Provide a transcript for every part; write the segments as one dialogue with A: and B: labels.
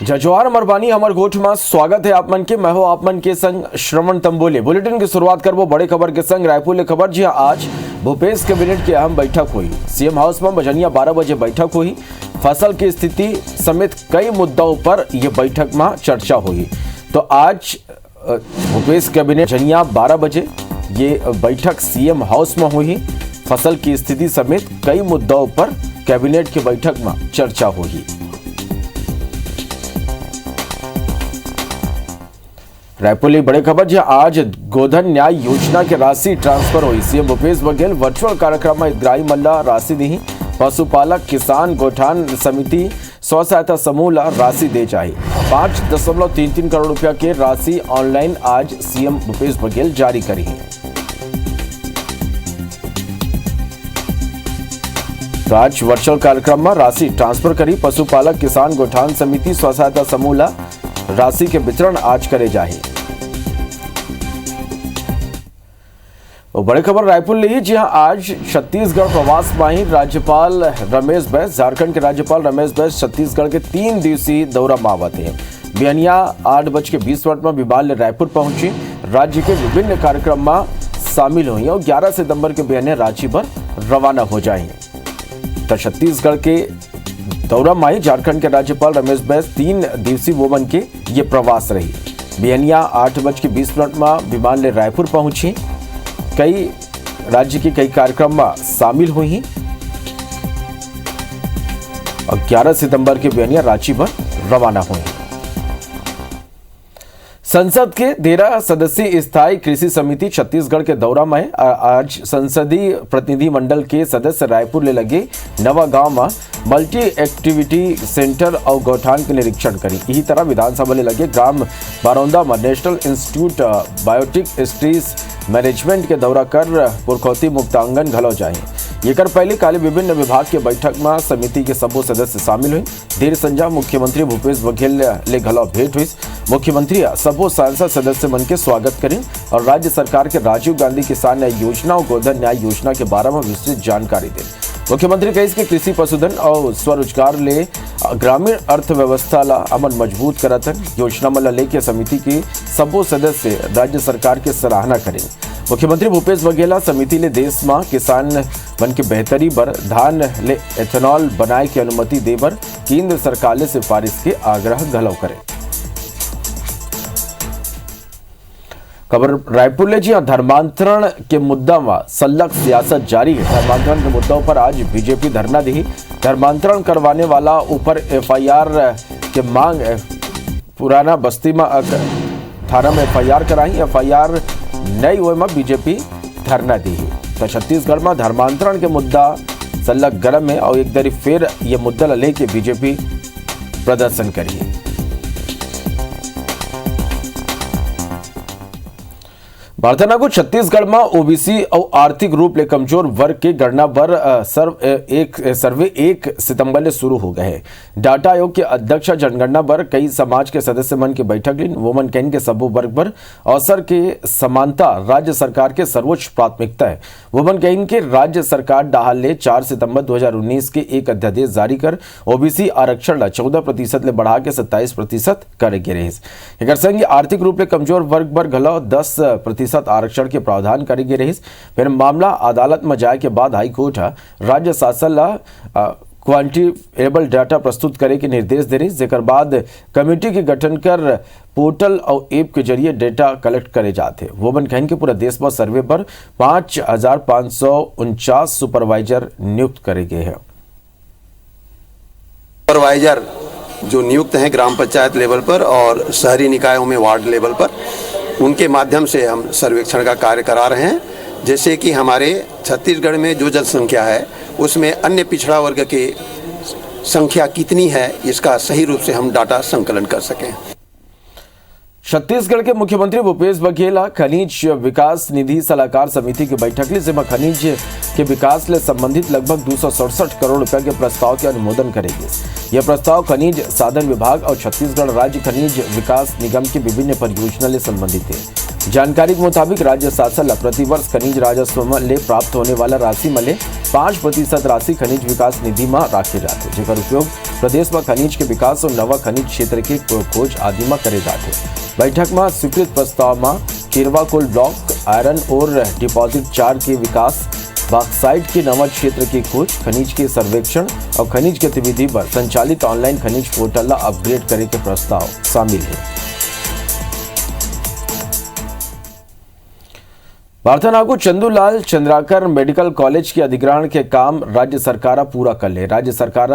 A: जजवार मरबानी हमर गोठ में स्वागत है आपमन के। मैं हो आपमन के संग श्रवण तंबोले। बुलेटिन की शुरुआत करबो बड़े खबर के संग रायपुर ले खबर। जी आज भूपेश कैबिनेट की अहम बैठक हुई। सीएम हाउस में बजनिया 12 बजे बैठक हुई। फसल की स्थिति समेत कई मुद्दों पर यह बैठक में चर्चा हुई। तो आज भूपेश कैबिनेट बजनिया 12 बजे ये बैठक सीएम हाउस में हुई। फसल की स्थिति समेत कई मुद्दों पर कैबिनेट की बैठक में चर्चा हुई। रायपुर ले बड़े खबर। जी आज गोधन न्याय योजना की राशि ट्रांसफर हुई। सीएम भूपेश बघेल वर्चुअल कार्यक्रम में हितग्राही मल्ला राशि दी। पशुपालक किसान गोठान समिति स्व सहायता समूह ला राशि दे चाहिए। 5.33 करोड़ रुपया की राशि ऑनलाइन आज सीएम भूपेश बघेल जारी करी है। तो आज वर्चुअल कार्यक्रम में राशि ट्रांसफर करी। पशुपालक किसान गोठान समिति स्व सहायता समूह ला राशि के वितरण आज करे जाए। बड़े खबर रायपुर ले। जी हां आज छत्तीसगढ़ प्रवास में ही राज्यपाल रमेश बैस, झारखंड के राज्यपाल रमेश बैस छत्तीसगढ़ के 3 दिवसीय दौरा में आवत है। बिहनिया 8:20 में विमान ले रायपुर पहुंची। राज्य के विभिन्न कार्यक्रम में शामिल हुई और 11 सितंबर के बिहनिया रांची पर रवाना हो जाएंगे। तो छत्तीसगढ़ के दौरा में झारखंड के राज्यपाल रमेश बैस 3 दिवसीय वोमन के ये प्रवास रही। बिहनिया 8:20 में विमान ले रायपुर पहुंची। कई राज्य के कई कार्यक्रम में शामिल हुई और 11 सितंबर के बिहनिया रांची पर रवाना हुई। संसद के 13 सदस्यीय स्थायी कृषि समिति छत्तीसगढ़ के दौरा में आज संसदीय प्रतिनिधि मंडल के सदस्य रायपुर ले लगे नवा गांव में मल्टी एक्टिविटी सेंटर और गौठान के निरीक्षण करी। इसी तरह विधानसभा ले लगे ग्राम बारौंदा में नेशनल इंस्टीट्यूट बायोटिक स्ट्रीज मैनेजमेंट के दौरा कर पुरखौती मुक्तांगन घलो जाए। ये कर पहले काले विभिन्न विभाग के बैठक में समिति के सबो सदस्य शामिल हुई। देर संजा मुख्यमंत्री भूपेश बघेल ले घलो भेंट हुई। मुख्यमंत्री सबो सांसद सदस्य मन के स्वागत करें और राज्य सरकार के राजीव गांधी किसान न्याय योजना और गोधन न्याय योजना के बारे में विस्तृत जानकारी दें। मुख्यमंत्री कही कि कृषि पशुधन और स्वरोजगार ले ग्रामीण अर्थव्यवस्था ला अमन मजबूत करत है। योजना में लेके समिति के सबो सदस्य राज्य सरकार के सराहना करें। मुख्यमंत्री भूपेश बघेल समिति ले देश में किसान मन के बेहतरी बर धान ले एथेनॉल बनाए की अनुमति दे बर केंद्र सरकार ले सिफारिश के आग्रह घलो करें। खबर रायपुर ले। जी धर्मांतरण के मुद्दा में सल्लग सियासत जारी है। धर्मांतरण के मुद्दों पर आज बीजेपी धरना दी। धर्मांतरण करवाने वाला ऊपर एफआईआर के मांग पुराना बस्ती में थाना में एफआईआर कराई। एफआईआर नई हुए में बीजेपी धरना दी है। तो छत्तीसगढ़ में धर्मांतरण के मुद्दा सल्लग गर्म है और एक दरी फिर ये मुद्दा लेके बीजेपी प्रदर्शन करी है। भारतना को छत्तीसगढ़ में ओबीसी और आर्थिक रूप ले कमजोर वर्ग के गणना बर सर्वे 1 सितंबर ले शुरू हो गए हैं। डाटा आयोग के अध्यक्ष जनगणना बर कई समाज के सदस्य मन की बैठक ली। वोमन कैन के सबो वर्ग पर अवसर के समानता राज्य सरकार के सर्वोच्च प्राथमिकता है। वोमन कैन के राज्य सरकार डाहल ले 4 सितंबर 2019 के एक अध्यादेश जारी कर ओबीसी आरक्षण ला 14% ले बढ़ा के 27% करे गे रहे। एकर संग आर्थिक रूप ले कमजोर वर्ग बर घलो 10% आरक्षण के प्रावधान करे गे रही। फिर मामला अदालत में जाए के बाद हाईकोर्ट राज्य शासन ला क्वांटिफिकेबल डाटा प्रस्तुत करे के निर्देश दे रही। जेकर बाद कमेटी के गठन कर पोर्टल और ऐप के जरिए डेटा कलेक्ट करे जाते। वोमन कहन के पूरा देश में सर्वे पर 5549 सुपरवाइजर नियुक्त करे गए हैं।
B: सुपरवाइजर जो नियुक्त हैं ग्राम पंचायत लेवल पर और शहरी निकायों में वार्ड लेवल पर, उनके माध्यम से हम सर्वेक्षण का कार्य करा रहे हैं। जैसे कि हमारे छत्तीसगढ़ में जो जनसंख्या है उसमें अन्य पिछड़ा वर्ग की संख्या कितनी है, इसका सही रूप से हम डाटा संकलन कर सकें।
A: छत्तीसगढ़ के मुख्यमंत्री भूपेश बघेल खनिज विकास निधि सलाहकार समिति की बैठक ली, जिसमें खनिज के विकास ले संबंधित लगभग 267 करोड़ रुपए के प्रस्ताव के अनुमोदन करेगी। यह प्रस्ताव खनिज साधन विभाग और छत्तीसगढ़ राज्य खनिज विकास निगम की विभिन्न परियोजना से संबंधित है। जानकारी के मुताबिक राज्य शासन प्रतिवर्ष खनिज राजस्व में प्राप्त होने वाला राशि में 5% राशि खनिज विकास निधि में राखे जाते, जेकर उपयोग प्रदेश में खनिज के विकास और नवा खनिज क्षेत्र के खोज आदि में करे जाते। बैठक में स्वीकृत प्रस्ताव में केरवा कोल ब्लॉक, आयरन और डिपॉजिट 4 के विकास, बॉक्साइट के नवा क्षेत्र की खोज, खनिज के सर्वेक्षण और खनिज गतिविधि पर संचालित ऑनलाइन खनिज पोर्टल अपग्रेड करे के प्रस्ताव शामिल है। वार्तानागु चंदूलाल चंद्राकर मेडिकल कॉलेज के अधिग्रहण के काम राज्य सरकार पूरा कर ले। राज्य सरकार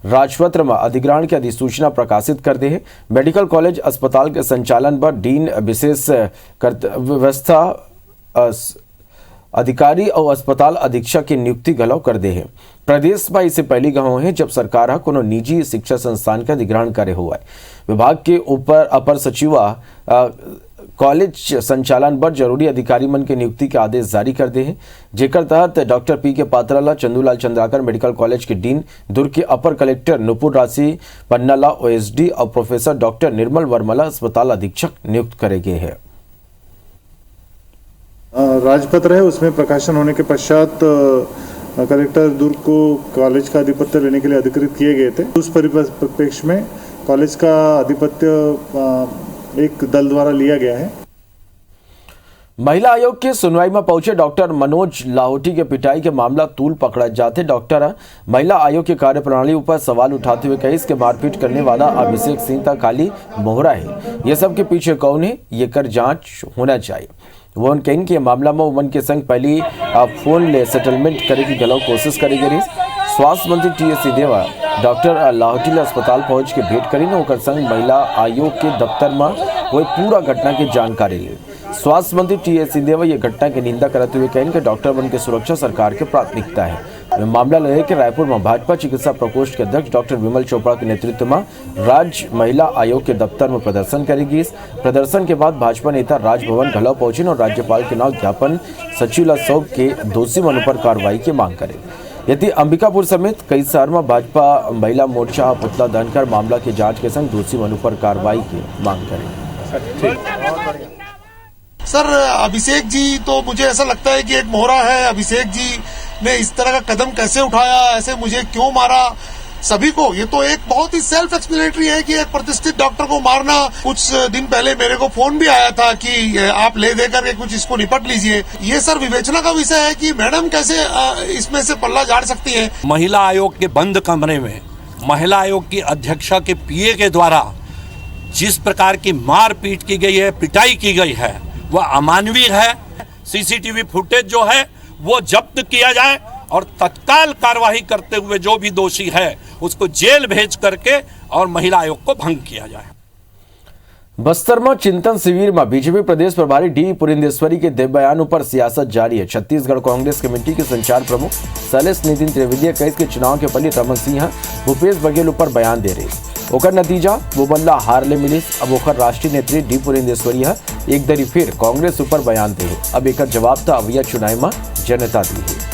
A: राजपत्र में अधिग्रहण की अधिसूचना प्रकाशित कर दे है। मेडिकल कॉलेज अस्पताल के संचालन पर डीन विशेष व्यवस्था अधिकारी और अस्पताल अधीक्षक की नियुक्ति गलव कर दे है। प्रदेश में इसे पहली गांव है जब सरकार कोनो निजी शिक्षा संस्थान का अधिग्रहण करे हुआ है। विभाग के ऊपर अपर सचिवा कॉलेज संचालन पर जरूरी अधिकारी मन के नियुक्ति के आदेश जारी कर दे हैं, जेकर तहत डॉक्टर पी के पात्राला चंदूलाल चंद्राकर मेडिकल कॉलेज के डीन, दुर्ग के अपर कलेक्टर नुपुर राशि पन्नाला ओएसडी और प्रोफेसर डॉक्टर निर्मल वर्मला अस्पताल अधीक्षक नियुक्त करे गए हैं।
C: राजपत्र है, उसमें प्रकाशन होने के पश्चात कलेक्टर दुर्ग को कॉलेज का आधिपत्य लेने के लिए अधिकृत किए गए थे। उस परिप्रेक्ष्य में कॉलेज का आधिपत्य एक दल द्वारा लिया गया है।
A: महिला आयोग के सुनवाई में पहुंचे डॉक्टर मनोज लाहौटी के पिटाई के मामला तूल पकड़ा जाते डॉक्टर महिला आयोग की कार्यप्रणाली ऊपर सवाल उठाते हुए कही इसके मारपीट करने वाला अभिषेक सिंह का खाली मोहरा है। ये सब के पीछे कौन है, ये कर जांच होना चाहिए। वो कहीं के मामला में उमन के संग पहली फोन ले सेटलमेंट करे की गलत कोशिश करी गई। स्वास्थ्य मंत्री टी.एस. सिंहदेवा डॉक्टर लाहौटी अस्पताल पहुंच के भेंट करी ने ओकर संग महिला आयोग के दफ्तर में कोई पूरा घटना की जानकारी ली। स्वास्थ्य मंत्री टी.एस. सिंहदेवा ये घटना की निंदा करते हुए कहें कि डॉक्टर बन की सुरक्षा सरकार की प्राथमिकता है। मामला लगे कि रायपुर में भाजपा चिकित्सा प्रकोष्ठ के अध्यक्ष डॉक्टर विमल चोपड़ा के नेतृत्व में राज्य महिला आयोग के दफ्तर में प्रदर्शन करेगी। इस प्रदर्शन के बाद भाजपा नेता राजभवन घलव पहुंचे और राज्यपाल के नाम ज्ञापन सचिव सौंप के दोषी मन पर कार्रवाई की मांग करे। यदि अंबिकापुर समेत कई शहर में भाजपा महिला मोर्चा पुतला दहन कर मामला की जांच के संग दोषी मन पर कार्रवाई की मांग करे।
D: सर, अभिषेक जी तो मुझे ऐसा लगता है कि एक मोहरा है। अभिषेक जी ने इस तरह का कदम कैसे उठाया, ऐसे मुझे क्यों मारा, सभी को ये तो एक बहुत ही सेल्फ एक्सप्लेनेटरी है कि एक प्रतिष्ठित डॉक्टर को मारना। कुछ दिन पहले मेरे को फोन भी आया था कि आप ले दे करके कुछ इसको निपट लीजिए। ये सर विवेचना का विषय है कि मैडम कैसे इसमें से पल्ला झाड़ सकती है।
E: महिला आयोग के बंद कमरे में महिला आयोग की अध्यक्षा के पीए के द्वारा जिस प्रकार की मारपीट की गई है, पिटाई की गई है, वह अमानवीय है। सीसीटीवी फुटेज जो है वो जब्त किया जाए और तत्काल कार्रवाई करते हुए जो भी दोषी है उसको जेल भेज करके और महिला आयोग को भंग किया जाए।
A: बस्तर में चिंतन शिविर में बीजेपी प्रदेश प्रभारी डी पुरेंदेश्वरी के बयानों पर सियासत जारी है। छत्तीसगढ़ कांग्रेस कमेटी के संचार प्रमुख शैलेश नितिन त्रिवेदी कईस के चुनाव के पंडित रमन सिंह भूपेश बघेल पर बयान दे रहे। ओकर नतीजा वो बदला हार ले मिलिस। अब ओकर राष्ट्रीय नेत्री डी पुरेंदेश्वरी एक दरी फिर कांग्रेस ऊपर बयान दे। अब एक जवाब तो अवैया चुनाव में जनता दी है।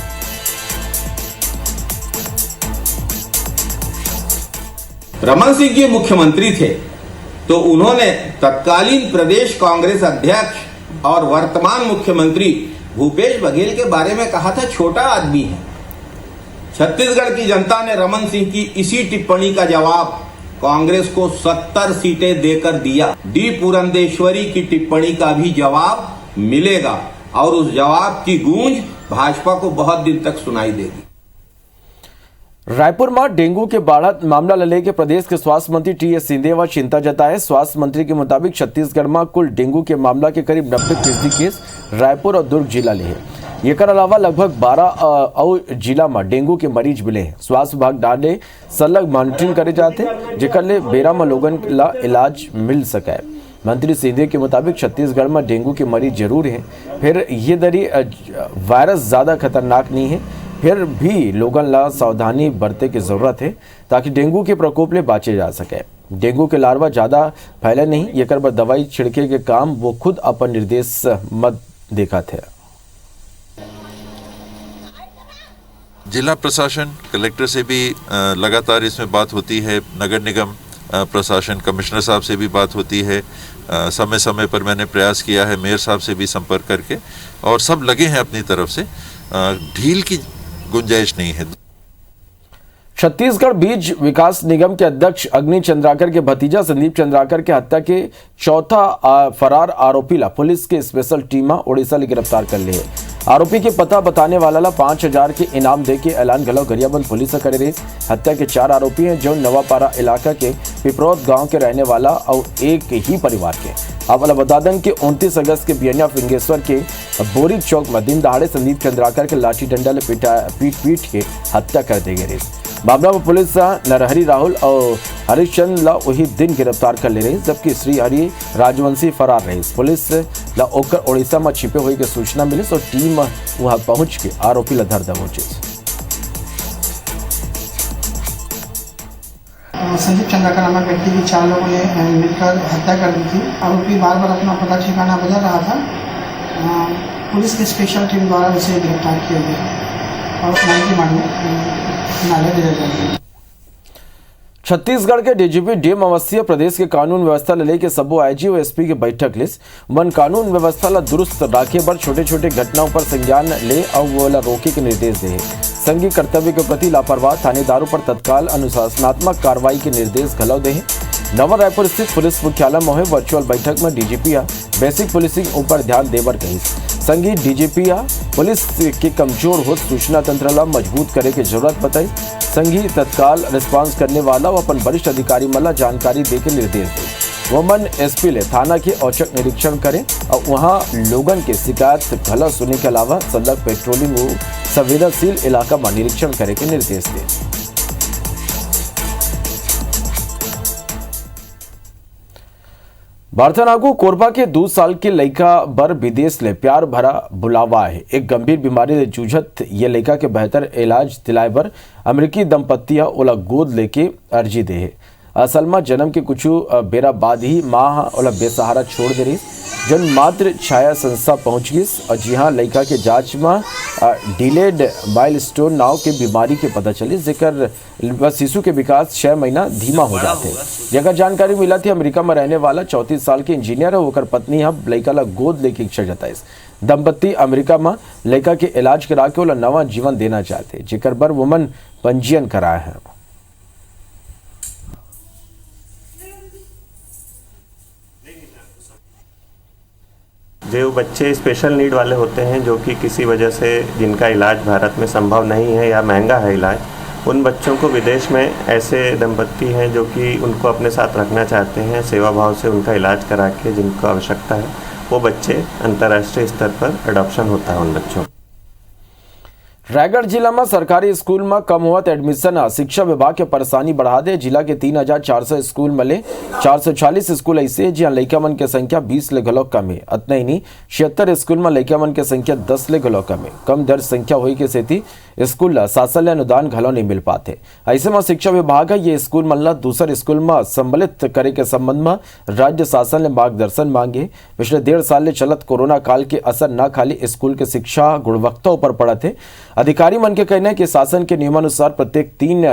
F: रमन सिंह जी मुख्यमंत्री थे तो उन्होंने तत्कालीन प्रदेश कांग्रेस अध्यक्ष और वर्तमान मुख्यमंत्री भूपेश बघेल के बारे में कहा था छोटा आदमी है। छत्तीसगढ़ की जनता ने रमन सिंह की इसी टिप्पणी का जवाब कांग्रेस को 70 सीटें देकर दिया। डी पुरंदेश्वरी की टिप्पणी का भी जवाब मिलेगा और उस जवाब की गूंज भाजपा को बहुत दिन तक सुनाई देगी।
A: रायपुर में डेंगू के बढ़त मामला लले के प्रदेश के स्वास्थ्य मंत्री टी.एस. सिंहदेवा चिंता जताए। स्वास्थ्य मंत्री के मुताबिक छत्तीसगढ़ में कुल डेंगू के मामला के करीब 90% केस रायपुर और दुर्ग जिला ले है। एकर अलावा लगभग 12 और जिला में डेंगू के मरीज मिले हैं। स्वास्थ्य विभाग डाले सलग मॉनिटरिंग करे जाते जेकर ले बेरा में लोगन ला इलाज मिल सके। मंत्री सिंहदेव के मुताबिक छत्तीसगढ़ में डेंगू के मरीज जरूर हैं, फिर ये दरी वायरस ज़्यादा खतरनाक नहीं है, फिर भी लोगन ला सावधानी बरते की जरूरत है ताकि डेंगू के प्रकोप ले बाँचे जा सके। डेंगू के लार्वा ज़्यादा फैले नहीं, ये कर दवाई छिड़के के काम वो खुद अपन निर्देश मत देखा थे।
G: जिला प्रशासन कलेक्टर से भी लगातार इसमें बात होती है, नगर निगम प्रशासन कमिश्नर साहब से भी बात होती है। समय समय पर मैंने प्रयास किया है मेयर साहब से भी संपर्क करके, और सब लगे हैं अपनी तरफ से। ढील की गुंजाइश नहीं है।
A: छत्तीसगढ़ बीज विकास निगम के अध्यक्ष अग्नि चंद्राकर के भतीजा संदीप चंद्राकर के हत्या के चौथा फरार आरोपी ला पुलिस के स्पेशल टीम ओडिशा ले गिरफ्तार कर लिए। आरोपी के पता बताने वाला ला 5,000 के इनाम दे के ऐलान घलो गरियाबंद पुलिस करे रही। हत्या के 4 आरोपी हैं जो नवापारा इलाका के पिपरौद गांव के रहने वाला और एक ही परिवार के। अब बता दें कि 29 अगस्त के बियनिया फिंगेश्वर के बोरी चौक में दिन दहाड़े संदीप चंद्राकर के लाठी डंडा ले पीट के हत्या कर दी गई। मामला में पुलिस नरहरी राहुल और हरिश्चंद्र ला वही दिन गिरफ्तार कर ले रही, जबकि श्री हरि राजवंशी फरार रही। पुलिस ला ओकर ओडिशा में छिपे हुए की सूचना मिली और टीम वहां पहुंच के आरोपी ला धर दबोचे।
H: संदीप चंद्राकर नामक व्यक्ति की 4 लोगों ने मिलकर हत्या कर दी थी। आरोपी बार बार अपना पता ठिकाना बदल रहा था। पुलिस की स्पेशल टीम द्वारा उसे गिरफ्तार किया गया और की मांग में न्यायालय दिया जाएगा।
A: छत्तीसगढ़ के डीजीपी डीएम अवस्थी प्रदेश के कानून व्यवस्था ले के सबो आईजी और एसपी के बैठक लिस मन कानून व्यवस्था ला दुरुस्त राखे बर छोटे छोटे घटनाओं पर संज्ञान ले और वो ला रोके के निर्देश दे। संघीय कर्तव्य के प्रति लापरवाह थानेदारों पर तत्काल अनुशासनात्मक कार्रवाई के निर्देश घलो दे। नवा रायपुर स्थित पुलिस मुख्यालय में हुए वर्चुअल बैठक में डीजीपी बेसिक पुलिसिंग ऊपर ध्यान देवर कही। संघीय डीजीपी पुलिस के कमजोर हो सूचना तंत्र ला मजबूत करे की जरूरत बताई। संघीय तत्काल रिस्पांस करने वाला और अपन वरिष्ठ अधिकारी मला जानकारी दे के निर्देश दे। वमन एसपी ले थाना के औचक निरीक्षण करे और वहां लोगन के शिकायत भला सुनने के अलावा सड़क पेट्रोलिंग और संवेदनशील इलाका में निरीक्षण करे के निर्देश दे। बार्थनागु कोरबा के 2 साल के लड़का बर विदेश ले प्यार भरा बुलावा है। एक गंभीर बीमारी ले जूझत ये लड़का के बेहतर इलाज दिलाए बर अमेरिकी दंपतिया ओला गोद लेके अर्जी दे है। असल में जन्म के कुछ बेरा बाद ही माँ ओला बेसहारा छोड़ दे रही। जन मात्र छाया संस्था पहुंच गई और जी हाँ लड़का के जांच में डिलेड माइलस्टोन नाव के बीमारी के पता चली, जेकर शिशु के विकास 6 महीना धीमा हो जाते। जगह जानकारी मिला थी अमेरिका में रहने वाला 34 साल के इंजीनियर है, होकर पत्नी अब लड़का ला गोद लेके इच्छा जताई। दंपत्ति अमेरिका में लड़का के इलाज करा के ओला नवा जीवन देना चाहते, जेकर बर वुमन पंजीयन कराया है।
I: जो बच्चे स्पेशल नीड वाले होते हैं जो कि किसी वजह से जिनका इलाज भारत में संभव नहीं है या महंगा है इलाज, उन बच्चों को विदेश में ऐसे दंपत्ति हैं जो कि उनको अपने साथ रखना चाहते हैं, सेवा भाव से उनका इलाज करा के जिनको आवश्यकता है वो बच्चे अंतर्राष्ट्रीय स्तर पर अडॉप्शन होता है उन बच्चों।
A: रायगढ़ जिला में सरकारी स्कूल में कम हुआ एडमिशन शिक्षा विभाग के परेशानी बढ़ा दे। जिला के 3,400 स्कूल में ले 440 स्कूल ऐसे जहाँ लड़का मन के संख्या 20 ले घलो कम है। अतना ही नहीं 76 स्कूल में लड़का मन के संख्या 10 ले घलो कम है। कम दर्ज संख्या हुई के सेती स्कूल शासन ले अनुदान घलो नहीं मिल पाते। ऐसे में शिक्षा विभाग ये स्कूल मन ला दूसर स्कूल में सम्मिलित करे के संबंध में राज्य शासन ने मार्गदर्शन मांगे। पिछले 1.5 साल ले चलत कोरोना काल के असर न खाली स्कूल के शिक्षा गुणवत्ता ऊपर पड़ा थे। अधिकारी मन के कहना है कि शासन के नियमानुसार प्रत्येक 3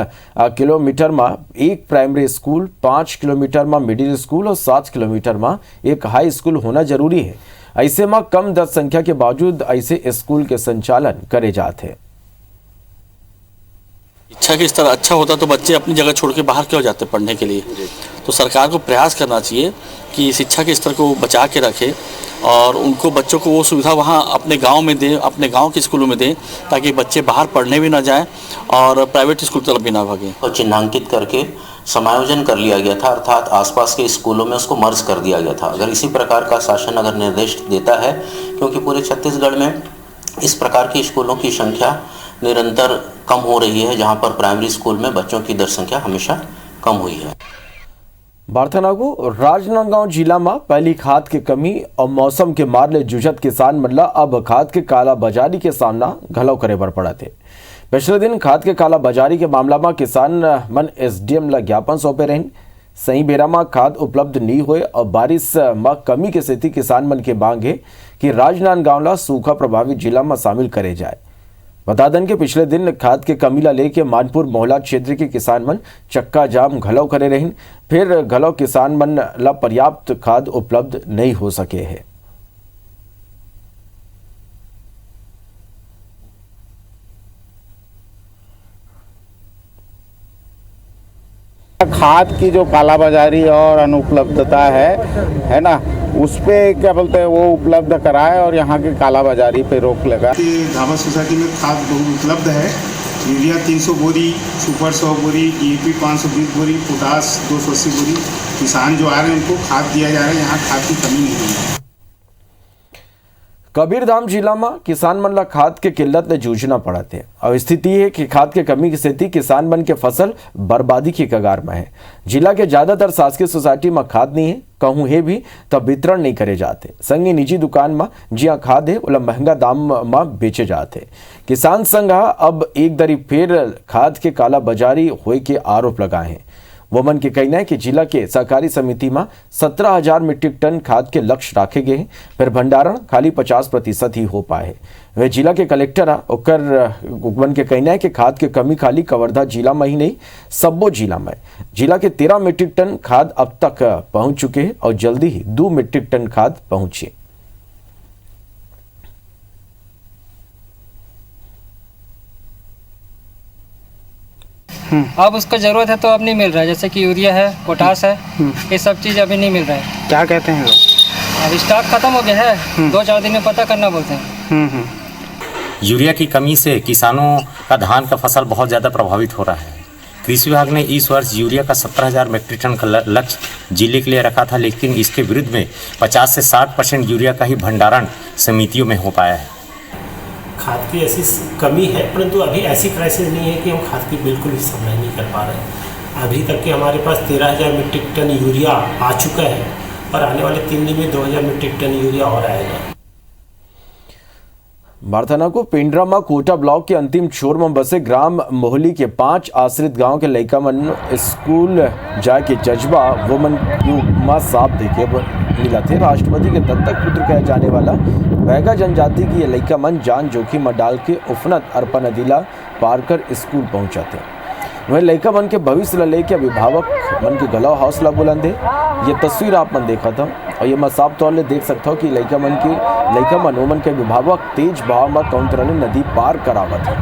A: किलोमीटर में एक प्राइमरी स्कूल, 5 किलोमीटर में मिडिल स्कूल और 7 किलोमीटर में एक हाई स्कूल होना जरूरी है। ऐसे में कम दर्ज संख्या के बावजूद ऐसे स्कूल के संचालन करे जाते हैं।
J: शिक्षा के स्तर अच्छा होता तो बच्चे अपनी जगह छोड़ के बाहर क्यों जाते पढ़ने के लिए। तो सरकार को प्रयास करना चाहिए कि शिक्षा के स्तर को बचा के रखे और उनको बच्चों को वो सुविधा वहाँ अपने गांव में दें, अपने गांव के स्कूलों में दें, ताकि बच्चे बाहर पढ़ने भी ना जाएं और प्राइवेट स्कूल तरफ भी ना भागें।
K: और चिन्हांकित करके समायोजन कर लिया गया था, अर्थात आसपास के स्कूलों में उसको मर्ज कर दिया गया था। अगर इसी प्रकार का शासन अगर निर्देश देता है, क्योंकि पूरे छत्तीसगढ़ में इस प्रकार की स्कूलों की संख्या निरंतर कम हो रही है, जहाँ पर प्राइमरी स्कूल में बच्चों की दर संख्या हमेशा कम हुई है।
A: बार्थनागु राजनांदगांव जिला में पहली खाद की कमी और मौसम के मार ले जूझत किसान मन ला अब खाद के काला बाजारी के सामना घलो करे बर पड़ा थे। पिछले दिन खाद के काला बाजारी के मामला में किसान मन एसडीएम ला ज्ञापन सौंपे रहे। सही बेरा में खाद उपलब्ध नहीं हुए और बारिश में कमी के सेती किसान मन के मांग है कि राजनांदगांव ला सूखा प्रभावित जिला में शामिल करे जाए। बता दें कि पिछले दिन खाद के कमी ला लेके मानपुर मोहला क्षेत्र के किसान मन चक्का जाम घलो करे रहे, फिर घलो किसान मन ला पर्याप्त खाद उपलब्ध नहीं हो सके है।
L: खाद की जो कालाबाजारी और अनुपलब्धता है ना, उस पे क्या बोलते हैं वो उपलब्ध कराए और यहाँ की कालाबाजारी पे रोक लगा।
M: धामा सोसाइटी में खाद बहुत उपलब्ध है। यूरिया 300 बोरी, सुपर 100 बोरी, DAP 520 बोरी, पोटास 280 बोरी। किसान जो आ रहे हैं उनको खाद दिया जा रहा है। यहाँ खाद की कमी नहीं है।
A: कबीरधाम जिला में किसान मन ला खाद के किल्लत ले जूझना पड़त है और स्थिति है कि खाद के कमी की स्थिति किसान मन के फसल बर्बादी की कगार में है। जिला के ज्यादातर शासकीय सोसाइटी में खाद नहीं है, कहूँ है भी तब वितरण नहीं करे जाते। संगे निजी दुकान में जिया खाद है उला महंगा दाम में बेचे जाते। किसान संघ अब एक दरी फिर खाद के काला बाजारी होए के आरोप लगाए हैं। वो मन के कहना है कि जिला के सहकारी समिति में 17,000 मीट्रिक टन खाद के लक्ष्य रखे गए हैं, फिर भंडारण खाली 50% ही हो पाए। वे जिला के कलेक्टर ओकर मन के कहना है कि खाद के कमी खाली कवर्धा जिला में ही नहीं, सब्बो जिला में। जिला के 13 मीट्रिक टन खाद अब तक पहुंच चुके हैं और जल्दी ही 2 मीट्रिक टन खाद पहुंचे।
N: अब उसको ज़रूरत है तो अब नहीं मिल रहा है, जैसे कि यूरिया है, पोटास है, ये सब चीज़ अभी नहीं मिल रहा है।
L: क्या कहते हैं लोग?
N: अब स्टॉक खत्म हो गया है, 2-4 दिन में पता करना बोलते हैं।
O: यूरिया की कमी से किसानों का धान का फसल बहुत ज़्यादा प्रभावित हो रहा है। कृषि विभाग ने इस वर्ष यूरिया का 17,000 मीट्रिक टन का लक्ष्य जिले के लिए रखा था, लेकिन इसके विरुद्ध में 50 से 60% यूरिया का ही भंडारण समितियों में हो पाया है।
P: खाद की ऐसी कमी है, परंतु अभी ऐसी क्राइसिस नहीं है कि हम खाद की बिल्कुल ही सप्लाई नहीं कर पा रहे हैं। अभी तक के हमारे पास 13,000 मीट्रिक टन यूरिया आ चुका है और आने वाले 3 दिन में 2,000 मीट्रिक टन यूरिया और आएगा।
A: बारथाना को पेंड्रा में कोटा ब्लॉक के अंतिम छोर में बसे ग्राम मोहली के 5 आश्रित गांव के लड़का मन स्कूल जाके जज्बा वो मन मां साफ देखे मिला थे। राष्ट्रपति के दत्तक पुत्र कहे जाने वाला बैगा जनजाति की ये लड़का मन जान जोखिम में डाल के उफनत अर्पा नदीला पार कर स्कूल पहुंचा थे। वह लड़का मन के भविष्य लेके अभिभावक मन के गला हौसला बुलंद है। ये तस्वीर आप मन देखा था और ये मैं साफ तौर ले देख सकता हूँ कि लड़का मन के अभिभावक तेज बहाव में कौंतरले नदी पार करावत है।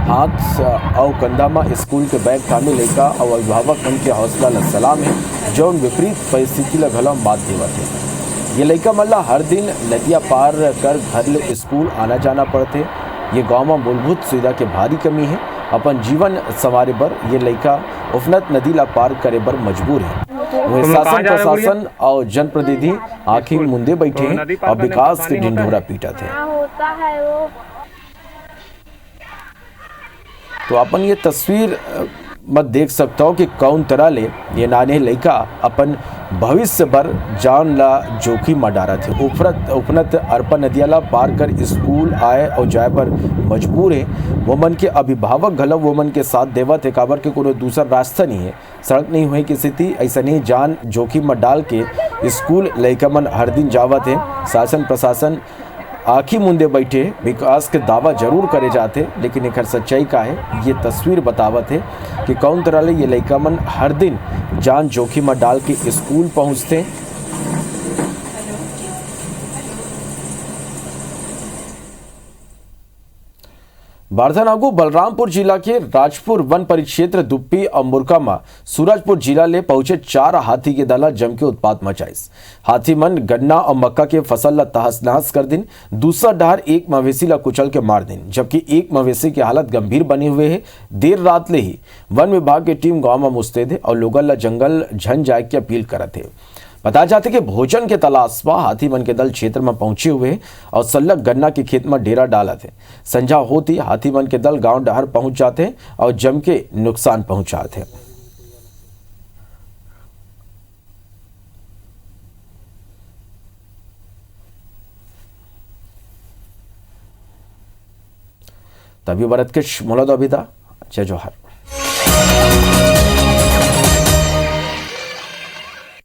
A: हाथ और कंधा में स्कूल के बैग थामे लड़का और अभिभावक मन के हौसला ला सलाम है, जो विपरीत परिस्थिति ला घला बात देवत है। ये लड़का मन ला हर दिन नदियाँ पार कर घर ले स्कूल आना जाना पड़ते। ये गाँव में मूलभूत सुविधा के भारी कमी है। अपन जीवन संवारे बर ये लड़का उफनत नदी ला पार करे बर मजबूर है। वह शासन प्रशासन और जनप्रतिनिधि आखिर मुंदे बैठे हैं और विकास के ढिंढोरा पीटा थे। तो अपन ये तस्वीर मत देख सकता हो कि कौन तरह ले ये नाने लड़का अपन भविष्य पर जान ला जोखिम में डारा थे। उपनत अर्पा नदिया ला पार कर स्कूल आए और जाए पर मजबूर है। वो मन के अभिभावक घलव वो मन के साथ देवत है, काबर के कोनो दूसरा रास्ता नहीं है, सड़क नहीं हुई की स्थिति ऐसा नहीं जान जोखिम में डाल के स्कूल लड़का मन हर दिन जावत है। शासन प्रशासन आखी मुंदे बैठे विकास के दावा जरूर करे जाते, लेकिन एक सच्चाई का है ये तस्वीर बतावत है कि कौन तरह ले ये लड़का मन हर दिन जान जोखिम में डाल के स्कूल पहुंचते। बारथानागु बलरामपुर जिला के राजपुर वन परिक्षेत्र दुप्पी और मुरका में सूरजपुर जिला ले पहुंचे 4 हाथी के दल जम के उत्पात मचाइस। हाथी मन गन्ना और मक्का के फसल ला तहस नहस कर दिन, दूसरा डहर एक मवेशी ला कुचल के मार दिन, जबकि एक मवेशी की हालत गंभीर बने हुए है। देर रात ले ही वन विभाग की टीम गांव में मुस्तैद है और लोगों ला जंगल झन जाए की अपील करते है। बताया जाता है कि भोजन के तलाश में हाथी मन के दल क्षेत्र में पहुंचे हुए और सल्लग गन्ना के खेत में डेरा डाला थे। संझा होती हाथी मन के दल गांव डहर पहुंच जाते और जम के नुकसान पहुंचाते। तभी भरत के मोलद अभिता जय जोहर।